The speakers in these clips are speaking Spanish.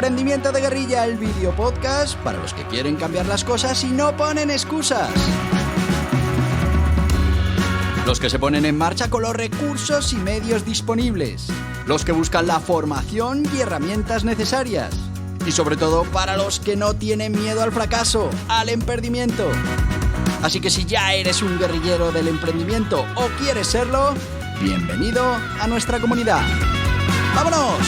Emprendimiento de Guerrilla, el vídeo podcast para los que quieren cambiar las cosas y no ponen excusas. Los que se ponen en marcha con los recursos y medios disponibles. Los que buscan la formación y herramientas necesarias. Y sobre todo para los que no tienen miedo al fracaso, al emprendimiento. Así que si ya eres un guerrillero del emprendimiento o quieres serlo, bienvenido a nuestra comunidad. ¡Vámonos!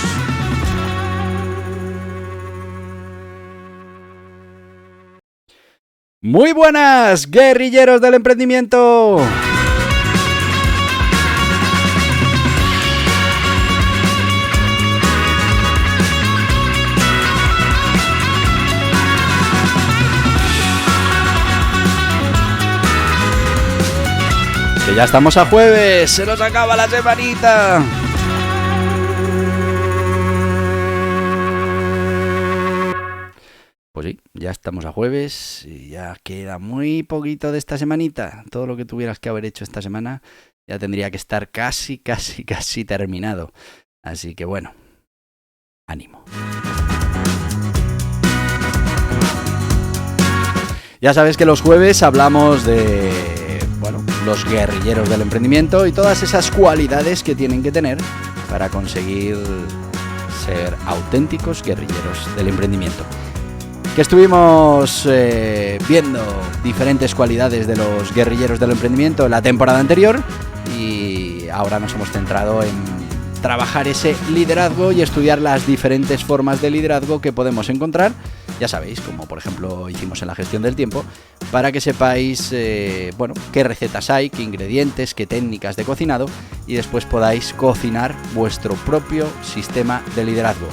Muy buenas, guerrilleros del emprendimiento. Que ya estamos a jueves, se nos acaba la semanita. Pues sí, ya estamos a jueves y ya queda muy poquito de esta semanita. Todo lo que tuvieras que haber hecho esta semana ya tendría que estar casi terminado. Así que bueno, ánimo. Ya sabes que los jueves hablamos de, los guerrilleros del emprendimiento y todas esas cualidades que tienen que tener para conseguir ser auténticos guerrilleros del emprendimiento. Que estuvimos viendo diferentes cualidades de los guerrilleros del emprendimiento en la temporada anterior y ahora nos hemos centrado en trabajar ese liderazgo y estudiar las diferentes formas de liderazgo que podemos encontrar, ya sabéis, como por ejemplo hicimos en la gestión del tiempo, para que sepáis qué recetas hay, qué ingredientes, qué técnicas de cocinado y después podáis cocinar vuestro propio sistema de liderazgo.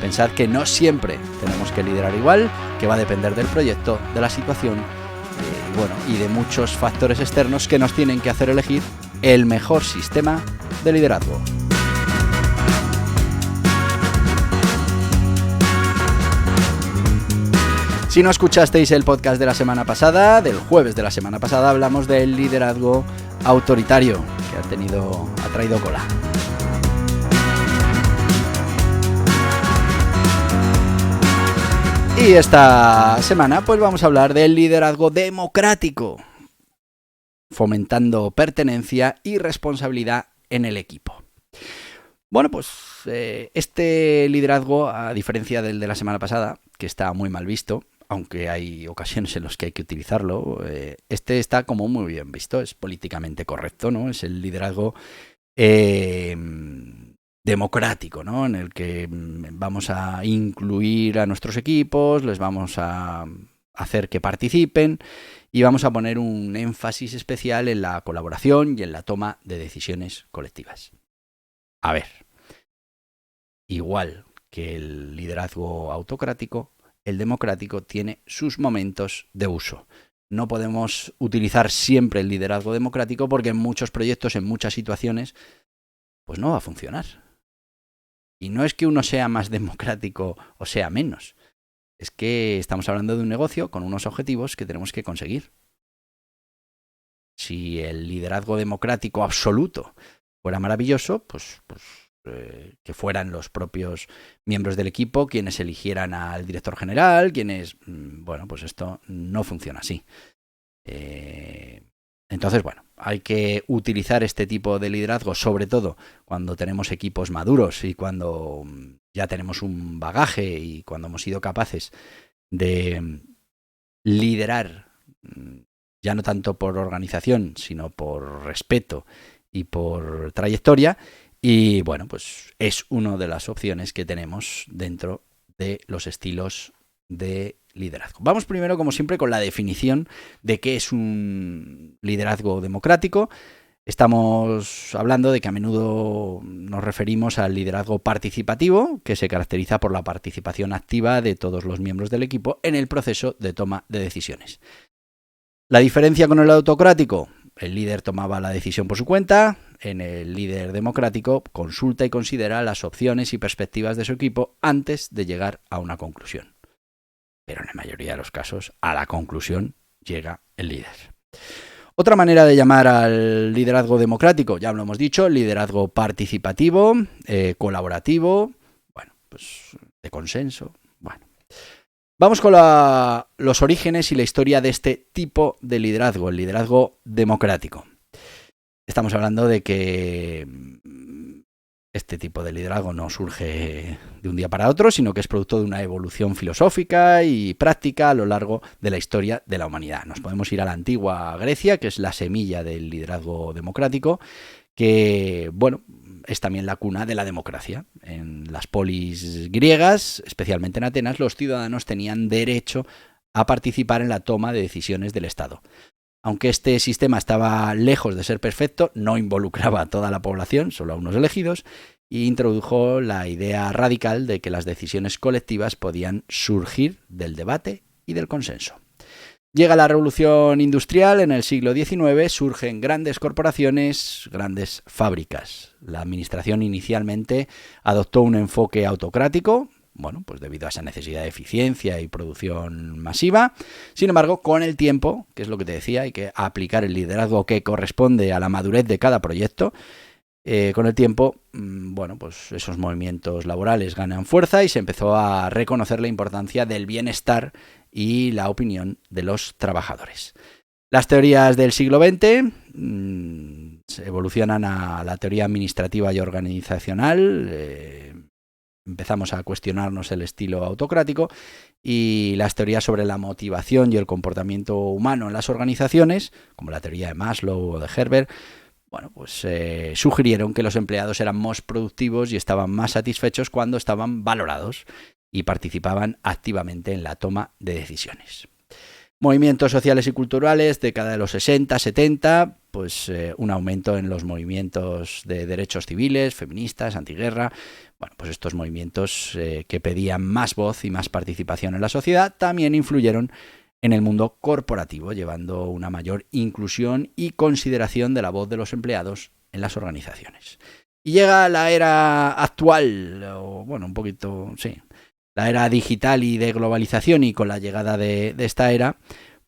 Pensad que no siempre tenemos que liderar igual, que va a depender del proyecto, de la situación y de muchos factores externos que nos tienen que hacer elegir el mejor sistema de liderazgo. Si no escuchasteis el podcast de la semana pasada, del jueves de la semana pasada, hablamos del liderazgo autoritario que ha traído cola. Y esta semana pues vamos a hablar del liderazgo democrático, fomentando pertenencia y responsabilidad en el equipo. Bueno, pues este liderazgo, a diferencia del de la semana pasada, que está muy mal visto, aunque hay ocasiones en las que hay que utilizarlo, este está como muy bien visto, es políticamente correcto, ¿no? Es el liderazgo democrático, ¿no? En el que vamos a incluir a nuestros equipos, les vamos a hacer que participen y vamos a poner un énfasis especial en la colaboración y en la toma de decisiones colectivas. A ver, igual que el liderazgo autocrático, el democrático tiene sus momentos de uso. No podemos utilizar siempre el liderazgo democrático porque en muchos proyectos, en muchas situaciones, pues no va a funcionar. Y no es que uno sea más democrático o sea menos. Es que estamos hablando de un negocio con unos objetivos que tenemos que conseguir. Si el liderazgo democrático absoluto fuera maravilloso, pues que fueran los propios miembros del equipo quienes eligieran al director general, pues esto no funciona así. Entonces, hay que utilizar este tipo de liderazgo, sobre todo cuando tenemos equipos maduros y cuando ya tenemos un bagaje y cuando hemos sido capaces de liderar, ya no tanto por organización, sino por respeto y por trayectoria. Y pues es una de las opciones que tenemos dentro de los estilos de liderazgo. Vamos primero, como siempre, con la definición de qué es un liderazgo democrático. Estamos hablando de que a menudo nos referimos al liderazgo participativo, que se caracteriza por la participación activa de todos los miembros del equipo en el proceso de toma de decisiones. La diferencia con el autocrático: el líder tomaba la decisión por su cuenta. En el líder democrático consulta y considera las opciones y perspectivas de su equipo antes de llegar a una conclusión. Pero en la mayoría de los casos, a la conclusión llega el líder. Otra manera de llamar al liderazgo democrático, ya lo hemos dicho, liderazgo participativo, colaborativo, de consenso, Bueno, vamos con los orígenes y la historia de este tipo de liderazgo, el liderazgo democrático. Estamos hablando de que este tipo de liderazgo no surge de un día para otro, sino que es producto de una evolución filosófica y práctica a lo largo de la historia de la humanidad. Nos podemos ir a la antigua Grecia, que es la semilla del liderazgo democrático, que, bueno, es también la cuna de la democracia. En las polis griegas, especialmente en Atenas, los ciudadanos tenían derecho a participar en la toma de decisiones del Estado. Aunque este sistema estaba lejos de ser perfecto, no involucraba a toda la población, solo a unos elegidos, e introdujo la idea radical de que las decisiones colectivas podían surgir del debate y del consenso. Llega la revolución industrial en el siglo XIX, surgen grandes corporaciones, grandes fábricas. La administración inicialmente adoptó un enfoque autocrático, bueno, pues debido a esa necesidad de eficiencia y producción masiva. Sin embargo, con el tiempo, que es lo que te decía, hay que aplicar el liderazgo que corresponde a la madurez de cada proyecto. Con el tiempo, bueno, pues esos movimientos laborales ganan fuerza y se empezó a reconocer la importancia del bienestar y la opinión de los trabajadores. Las teorías del siglo XX evolucionan a la teoría administrativa y organizacional. Empezamos a cuestionarnos el estilo autocrático y las teorías sobre la motivación y el comportamiento humano en las organizaciones, como la teoría de Maslow o de Herbert, bueno, pues sugirieron que los empleados eran más productivos y estaban más satisfechos cuando estaban valorados y participaban activamente en la toma de decisiones. Movimientos sociales y culturales, década de los 60, 70, pues un aumento en los movimientos de derechos civiles, feministas, antiguerra. Bueno, pues estos movimientos que pedían más voz y más participación en la sociedad también influyeron en el mundo corporativo, llevando una mayor inclusión y consideración de la voz de los empleados en las organizaciones. Y llega la era actual, o bueno, un poquito, sí, la era digital y de globalización, y con la llegada de esta era,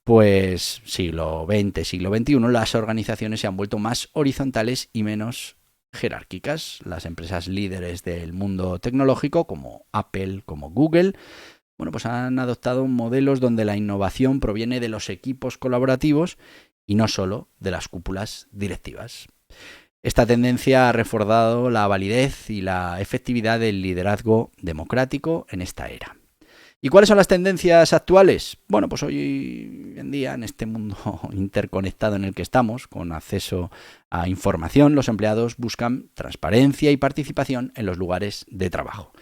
pues siglo XX, siglo XXI, las organizaciones se han vuelto más horizontales y menos jerárquicas. Las empresas líderes del mundo tecnológico, como Apple, como Google, bueno, pues han adoptado modelos donde la innovación proviene de los equipos colaborativos y no solo de las cúpulas directivas. Esta tendencia ha reforzado la validez y la efectividad del liderazgo democrático en esta era. ¿Y cuáles son las tendencias actuales? Bueno, pues hoy en día, en este mundo interconectado en el que estamos, con acceso a información, los empleados buscan transparencia y participación en los lugares de trabajo.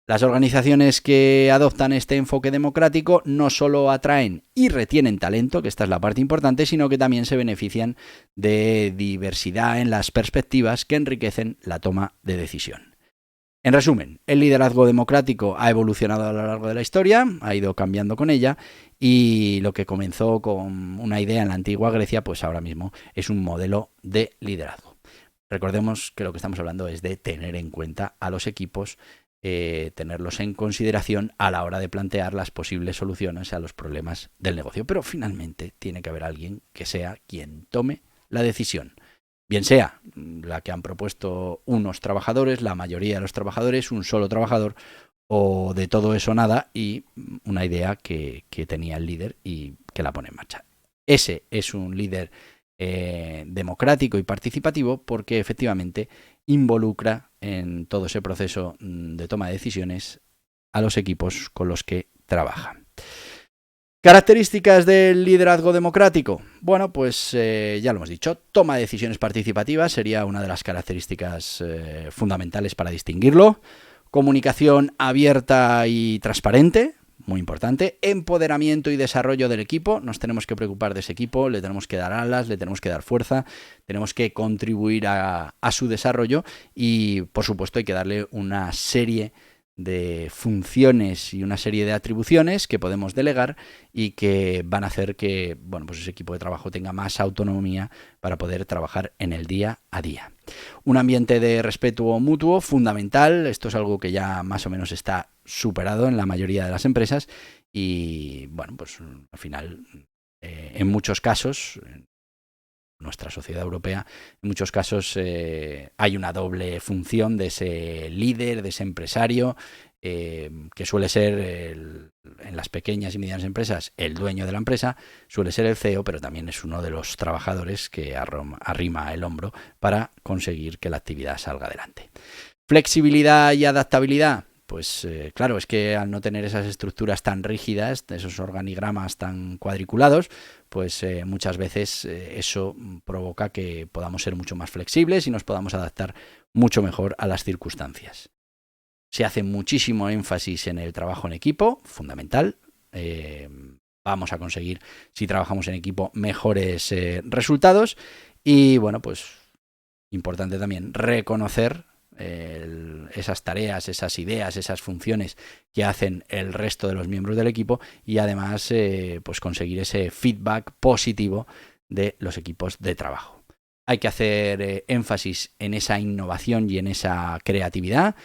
Las organizaciones que adoptan este enfoque democrático no solo atraen y retienen talento, que esta es la parte importante, sino que también se benefician de diversidad en las perspectivas que enriquecen la toma de decisión. En resumen, el liderazgo democrático ha evolucionado a lo largo de la historia, ha ido cambiando con ella, y lo que comenzó con una idea en la antigua Grecia, pues ahora mismo es un modelo de liderazgo. Recordemos que lo que estamos hablando es de tener en cuenta a los equipos, tenerlos en consideración a la hora de plantear las posibles soluciones a los problemas del negocio. Pero finalmente tiene que haber alguien que sea quien tome la decisión. Bien sea la que han propuesto unos trabajadores, la mayoría de los trabajadores, un solo trabajador, o de todo eso nada y una idea que tenía el líder y que la pone en marcha. Ese es un líder democrático y participativo porque efectivamente involucra en todo ese proceso de toma de decisiones a los equipos con los que trabaja. ¿Características del liderazgo democrático? Bueno, pues ya lo hemos dicho, toma de decisiones participativas sería una de las características fundamentales para distinguirlo. Comunicación abierta y transparente, muy importante. Empoderamiento y desarrollo del equipo. Nos tenemos que preocupar de ese equipo, le tenemos que dar alas, le tenemos que dar fuerza, tenemos que contribuir a su desarrollo y, por supuesto, hay que darle una serie de funciones y una serie de atribuciones que podemos delegar y que van a hacer que, bueno, pues ese equipo de trabajo tenga más autonomía para poder trabajar en el día a día. Un ambiente de respeto mutuo fundamental. Esto es algo que ya más o menos está superado en la mayoría de las empresas y, bueno, pues al final en muchos casos nuestra sociedad europea, en muchos casos hay una doble función de ese líder, de ese empresario, que suele ser en las pequeñas y medianas empresas el dueño de la empresa, suele ser el CEO, pero también es uno de los trabajadores que arrima el hombro para conseguir que la actividad salga adelante. Flexibilidad y adaptabilidad. Pues claro, es que al no tener esas estructuras tan rígidas, esos organigramas tan cuadriculados, pues muchas veces eso provoca que podamos ser mucho más flexibles y nos podamos adaptar mucho mejor a las circunstancias. Se hace muchísimo énfasis en el trabajo en equipo, fundamental. Vamos a conseguir, si trabajamos en equipo, mejores resultados. Y bueno, pues importante también reconocer esas tareas, esas ideas, esas funciones que hacen el resto de los miembros del equipo y además pues conseguir ese feedback positivo de los equipos de trabajo. Hay que hacer énfasis en esa innovación y en esa creatividad.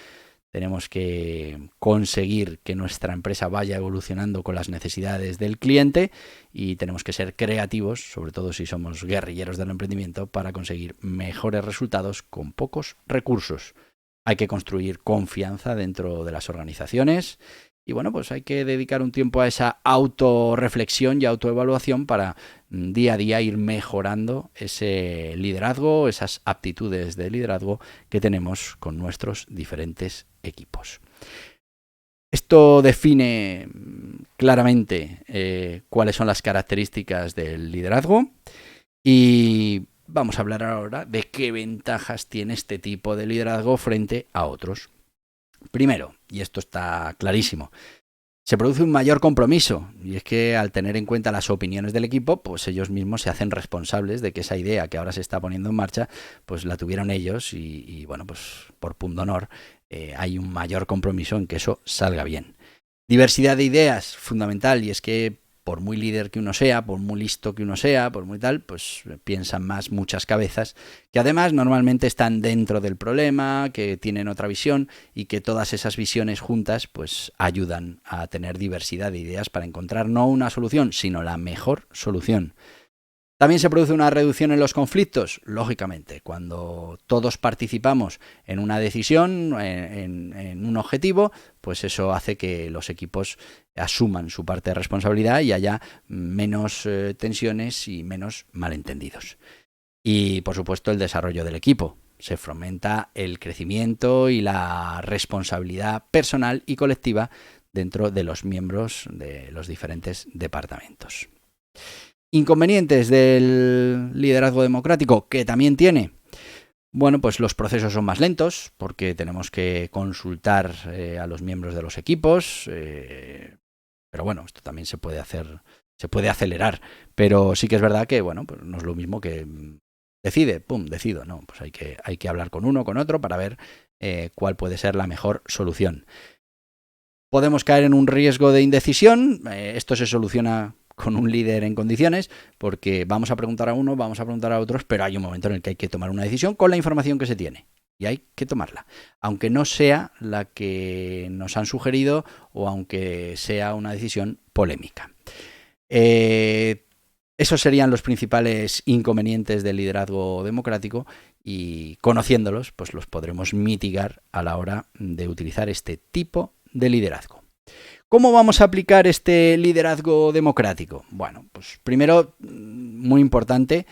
Tenemos que conseguir que nuestra empresa vaya evolucionando con las necesidades del cliente y tenemos que ser creativos, sobre todo si somos guerrilleros del emprendimiento, para conseguir mejores resultados con pocos recursos. Hay que construir confianza dentro de las organizaciones y bueno, pues hay que dedicar un tiempo a esa autorreflexión y autoevaluación para día a día ir mejorando ese liderazgo, esas aptitudes de liderazgo que tenemos con nuestros diferentes equipos. Esto define claramente cuáles son las características del liderazgo y vamos a hablar ahora de qué ventajas tiene este tipo de liderazgo frente a otros. Primero, y esto está clarísimo, se produce un mayor compromiso y es que al tener en cuenta las opiniones del equipo, pues ellos mismos se hacen responsables de que esa idea que ahora se está poniendo en marcha, pues la tuvieron ellos y bueno, pues por pundonor hay un mayor compromiso en que eso salga bien. Diversidad de ideas, fundamental, y es que por muy líder que uno sea, por muy listo que uno sea, por muy tal, pues piensan más muchas cabezas, que además normalmente están dentro del problema, que tienen otra visión y que todas esas visiones juntas pues ayudan a tener diversidad de ideas para encontrar no una solución, sino la mejor solución. ¿También se produce una reducción en los conflictos? Lógicamente, cuando todos participamos en una decisión, en un objetivo, pues eso hace que los equipos asuman su parte de responsabilidad y haya menos tensiones y menos malentendidos. Y, por supuesto, el desarrollo del equipo. Se fomenta el crecimiento y la responsabilidad personal y colectiva dentro de los miembros de los diferentes departamentos. Inconvenientes del liderazgo democrático, que también tiene. Bueno, pues los procesos son más lentos porque tenemos que consultar a los miembros de los equipos, pero bueno, esto también se puede hacer, se puede acelerar, pero sí que es verdad que bueno, pues no es lo mismo que decido, no, pues hay que hablar con uno, con otro para ver cuál puede ser la mejor solución. Podemos caer en un riesgo de indecisión, esto se soluciona con un líder en condiciones, porque vamos a preguntar a uno, vamos a preguntar a otros, pero hay un momento en el que hay que tomar una decisión con la información que se tiene. Y hay que tomarla, aunque no sea la que nos han sugerido o aunque sea una decisión polémica. Esos serían los principales inconvenientes del liderazgo democrático y conociéndolos, pues los podremos mitigar a la hora de utilizar este tipo de liderazgo. ¿Cómo vamos a aplicar este liderazgo democrático? Bueno, pues primero, muy importante,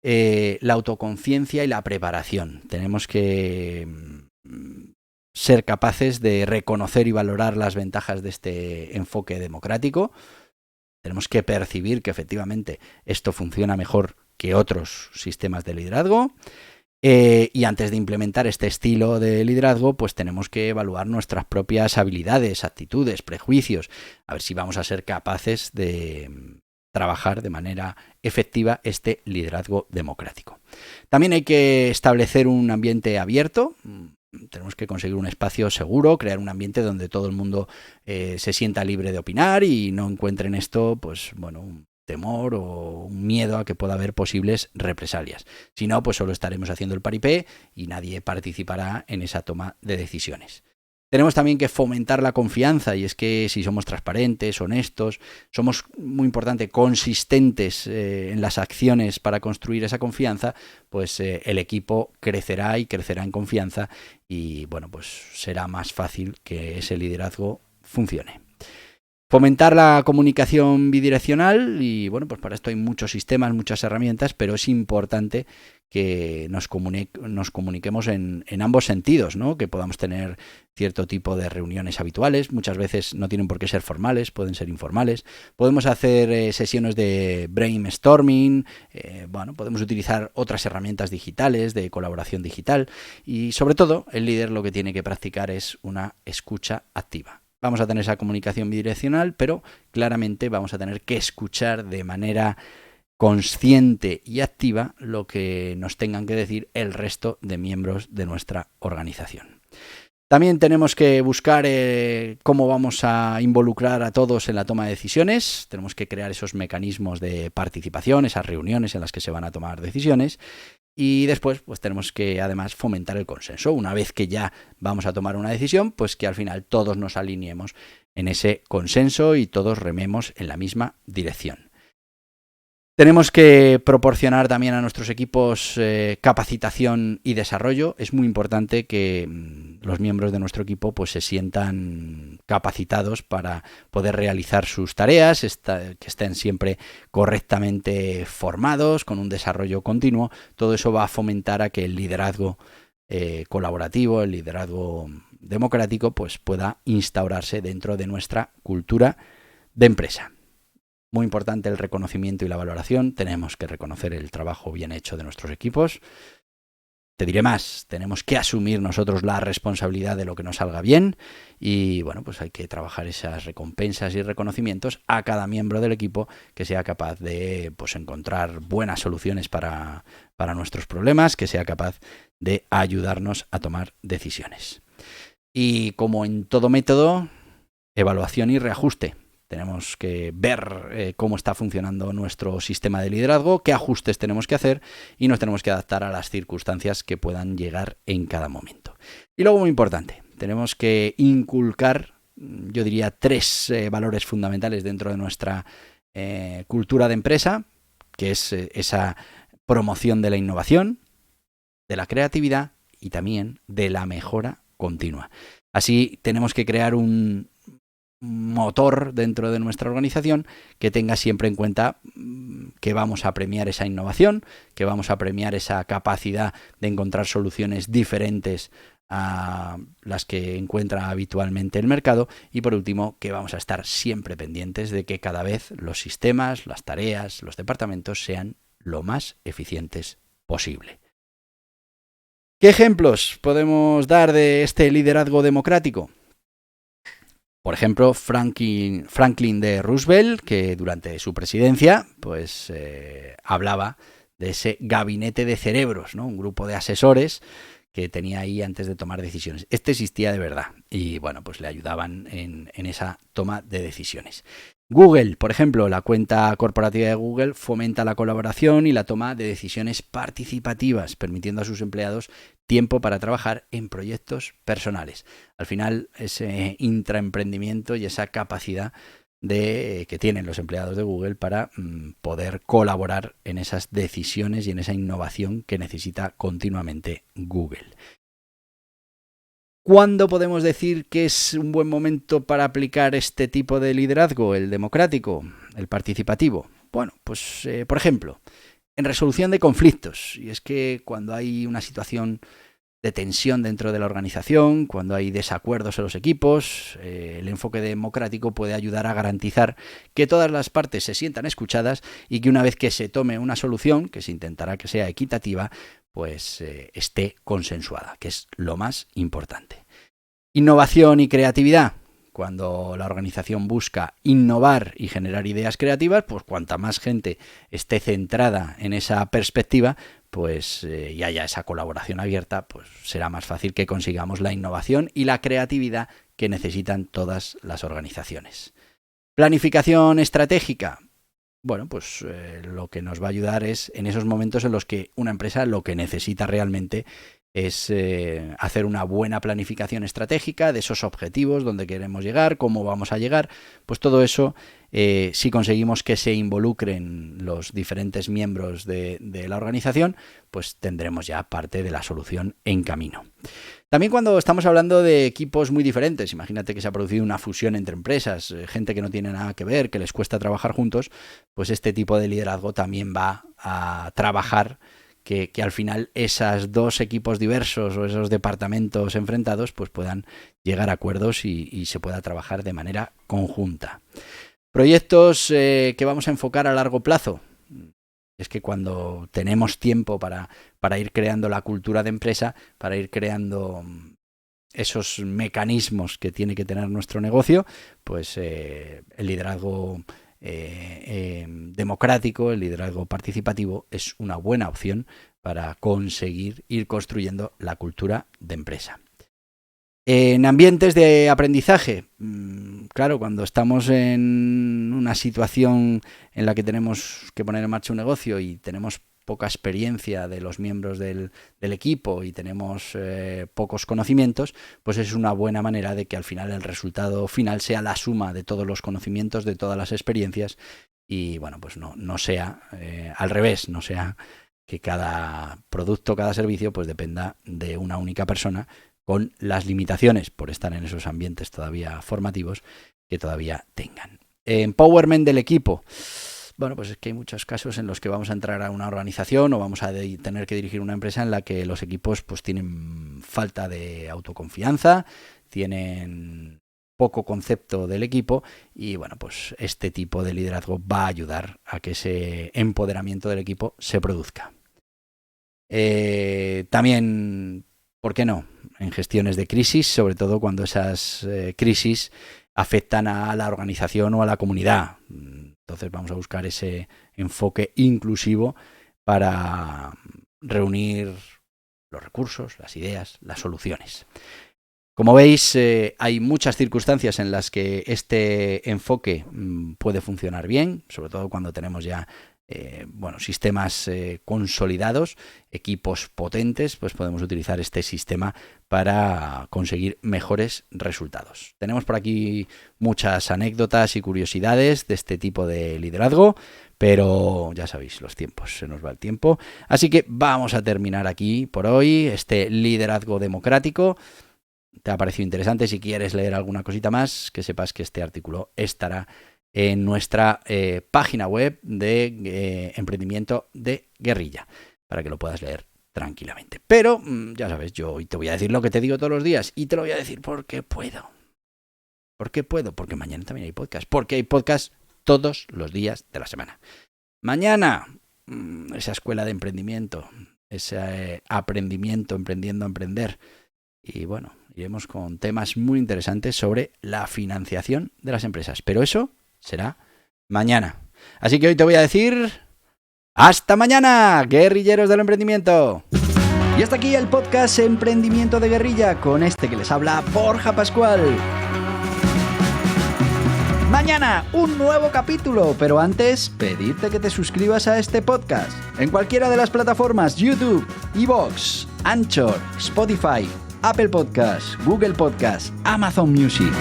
la autoconciencia y la preparación. Tenemos que ser capaces de reconocer y valorar las ventajas de este enfoque democrático. Tenemos que percibir que efectivamente esto funciona mejor que otros sistemas de liderazgo. Y antes de implementar este estilo de liderazgo, pues tenemos que evaluar nuestras propias habilidades, actitudes, prejuicios, a ver si vamos a ser capaces de trabajar de manera efectiva este liderazgo democrático. También hay que establecer un ambiente abierto. Tenemos que conseguir un espacio seguro, crear un ambiente donde todo el mundo se sienta libre de opinar y no encuentre en esto, pues bueno, un temor o un miedo a que pueda haber posibles represalias. Si no, pues solo estaremos haciendo el paripé y nadie participará en esa toma de decisiones. Tenemos también que fomentar la confianza, y es que si somos transparentes, honestos, somos, muy importante, consistentes en las acciones para construir esa confianza, pues el equipo crecerá y crecerá en confianza y bueno, pues será más fácil que ese liderazgo funcione. Fomentar la comunicación bidireccional y bueno, pues para esto hay muchos sistemas, muchas herramientas, pero es importante que nos comuniquemos en ambos sentidos, ¿no? Que podamos tener cierto tipo de reuniones habituales, muchas veces no tienen por qué ser formales, pueden ser informales, podemos hacer sesiones de brainstorming, bueno, podemos utilizar otras herramientas digitales de colaboración digital y sobre todo el líder lo que tiene que practicar es una escucha activa. Vamos a tener esa comunicación bidireccional, pero claramente vamos a tener que escuchar de manera consciente y activa lo que nos tengan que decir el resto de miembros de nuestra organización. También tenemos que buscar cómo vamos a involucrar a todos en la toma de decisiones. Tenemos que crear esos mecanismos de participación, esas reuniones en las que se van a tomar decisiones. Y después, pues tenemos que además fomentar el consenso. Una vez que ya vamos a tomar una decisión, pues que al final todos nos alineemos en ese consenso y todos rememos en la misma dirección. Tenemos que proporcionar también a nuestros equipos capacitación y desarrollo. Es muy importante que los miembros de nuestro equipo pues, se sientan capacitados para poder realizar sus tareas, que estén siempre correctamente formados, con un desarrollo continuo. Todo eso va a fomentar a que el liderazgo colaborativo, el liderazgo democrático, pues pueda instaurarse dentro de nuestra cultura de empresa. Muy importante el reconocimiento y la valoración. Tenemos que reconocer el trabajo bien hecho de nuestros equipos. Te diré más, tenemos que asumir nosotros la responsabilidad de lo que nos salga bien y bueno, pues hay que trabajar esas recompensas y reconocimientos a cada miembro del equipo que sea capaz de pues, encontrar buenas soluciones para nuestros problemas, que sea capaz de ayudarnos a tomar decisiones. Y como en todo método, evaluación y reajuste. Tenemos que ver cómo está funcionando nuestro sistema de liderazgo, qué ajustes tenemos que hacer y nos tenemos que adaptar a las circunstancias que puedan llegar en cada momento. Y luego, muy importante, tenemos que inculcar, yo diría, 3 valores fundamentales dentro de nuestra cultura de empresa, que es esa promoción de la innovación, de la creatividad y también de la mejora continua. Así tenemos que crear un motor dentro de nuestra organización que tenga siempre en cuenta que vamos a premiar esa innovación, que vamos a premiar esa capacidad de encontrar soluciones diferentes a las que encuentra habitualmente el mercado y por último que vamos a estar siempre pendientes de que cada vez los sistemas, las tareas, los departamentos sean lo más eficientes posible. ¿Qué ejemplos podemos dar de este liderazgo democrático? Por ejemplo, Franklin D. Roosevelt, que durante su presidencia pues, hablaba de ese gabinete de cerebros, ¿no? Un grupo de asesores que tenía ahí antes de tomar decisiones. Este existía de verdad y bueno, pues le ayudaban en esa toma de decisiones. Google, por ejemplo, la cuenta corporativa de Google fomenta la colaboración y la toma de decisiones participativas, permitiendo a sus empleados tiempo para trabajar en proyectos personales. Al final, ese intraemprendimiento y esa capacidad que tienen los empleados de Google para poder colaborar en esas decisiones y en esa innovación que necesita continuamente Google. ¿Cuándo podemos decir que es un buen momento para aplicar este tipo de liderazgo, el democrático, el participativo? Bueno, pues por ejemplo, en resolución de conflictos. Y es que cuando hay una situación de tensión dentro de la organización, cuando hay desacuerdos en los equipos, el enfoque democrático puede ayudar a garantizar que todas las partes se sientan escuchadas y que una vez que se tome una solución, que se intentará que sea equitativa, pues esté consensuada, que es lo más importante. Innovación y creatividad. Cuando la organización busca innovar y generar ideas creativas, pues cuanta más gente esté centrada en esa perspectiva, pues y haya esa colaboración abierta, pues será más fácil que consigamos la innovación y la creatividad que necesitan todas las organizaciones. Planificación estratégica. Bueno, pues lo que nos va a ayudar es en esos momentos en los que una empresa lo que necesita realmente es hacer una buena planificación estratégica de esos objetivos, dónde queremos llegar, cómo vamos a llegar. Pues todo eso, si conseguimos que se involucren los diferentes miembros de la organización, pues tendremos ya parte de la solución en camino. También cuando estamos hablando de equipos muy diferentes, imagínate que se ha producido una fusión entre empresas, gente que no tiene nada que ver, que les cuesta trabajar juntos, pues este tipo de liderazgo también va a trabajar que al final esos dos equipos diversos o esos departamentos enfrentados pues puedan llegar a acuerdos y se pueda trabajar de manera conjunta. Proyectos que vamos a enfocar a largo plazo. Es que cuando tenemos tiempo para ir creando la cultura de empresa, para ir creando esos mecanismos que tiene que tener nuestro negocio, pues el liderazgo democrático, el liderazgo participativo es una buena opción para conseguir ir construyendo la cultura de empresa. En ambientes de aprendizaje, claro, cuando estamos en una situación en la que tenemos que poner en marcha un negocio y tenemos poca experiencia de los miembros del equipo y tenemos pocos conocimientos, pues es una buena manera de que al final el resultado final sea la suma de todos los conocimientos, de todas las experiencias y bueno, pues no sea al revés, no sea que cada producto, cada servicio pues dependa de una única persona con las limitaciones por estar en esos ambientes todavía formativos que todavía tengan. Empowerment del equipo. Bueno, pues es que hay muchos casos en los que vamos a entrar a una organización o vamos a tener que dirigir una empresa en la que los equipos pues tienen falta de autoconfianza, tienen poco concepto del equipo y bueno, pues este tipo de liderazgo va a ayudar a que ese empoderamiento del equipo se produzca. También, ¿por qué no? En gestiones de crisis, sobre todo cuando esas crisis afectan a la organización o a la comunidad. Entonces vamos a buscar ese enfoque inclusivo para reunir los recursos, las ideas, las soluciones. Como veis, hay muchas circunstancias en las que este enfoque puede funcionar bien, sobre todo cuando tenemos ya sistemas consolidados, equipos potentes, pues podemos utilizar este sistema para conseguir mejores resultados. Tenemos por aquí muchas anécdotas y curiosidades de este tipo de liderazgo, pero ya sabéis, los tiempos, se nos va el tiempo. Así que vamos a terminar aquí por hoy este liderazgo democrático. ¿Te ha parecido interesante? Si quieres leer alguna cosita más, que sepas que este artículo estará en nuestra página web de emprendimiento de guerrilla, para que lo puedas leer tranquilamente. Pero, ya sabes, yo hoy te voy a decir lo que te digo todos los días y te lo voy a decir porque puedo. ¿Por qué puedo? Porque mañana también hay podcast. Porque hay podcast todos los días de la semana. Mañana, esa escuela de emprendimiento, ese aprendimiento, emprendiendo a emprender. Y bueno, iremos con temas muy interesantes sobre la financiación de las empresas. Pero eso será mañana. Así que hoy te voy a decir ¡hasta mañana, guerrilleros del emprendimiento! Y hasta aquí el podcast Emprendimiento de Guerrilla con este que les habla Borja Pascual. Mañana un nuevo capítulo, pero antes pedirte que te suscribas a este podcast en cualquiera de las plataformas YouTube, iVoox, Anchor, Spotify, Apple Podcasts, Google Podcasts, Amazon Music.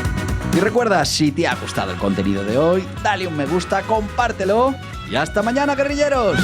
Y recuerda, si te ha gustado el contenido de hoy, dale un me gusta, compártelo y hasta mañana, guerrilleros.